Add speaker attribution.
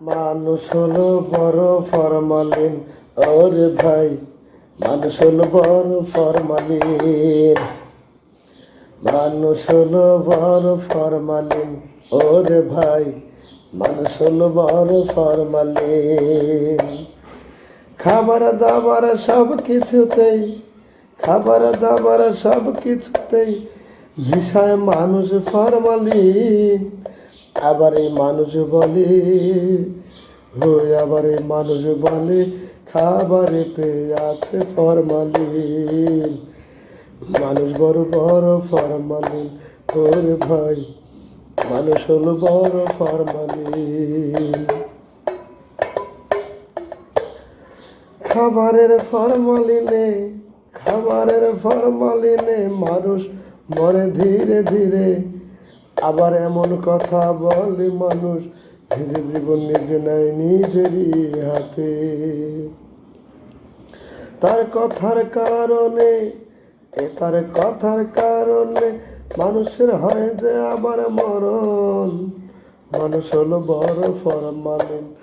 Speaker 1: মানুষ হলো বড় ফরমালিন, ওরে ভাই মানুষ হলো বড় ফরমালিন। মানুষ হলো বড় ফরমালিন, ওরে ভাই মানুষ হলো বড় ফরমালিন। খাবার দাবার সব কিছুতেই, খাবার দাবার সব কিছুতেই মিশায় মানুষ ফরমালিন। আবার এই মানুষ বলে, আবার এই মানুষ বলে খাবারেতে আছে ফরমালিন। মানুষ বড় বড় ফরমালিন, ওরে ভাই মানুষ হলো বড় ফরমালিন। খাবারের ফরমালিনে, খাবারের ফরমালিনে মানুষ মরে ধীরে ধীরে। আবার এমন কথা বলে মানুষ, নিজের জীবন নিজে নেয় নিজেরই হাতে। তার কথার কারণে, তার কথার কারণে মানুষের হয় যে আবার মরণ। মানুষ হলো বড় ফরমালিন,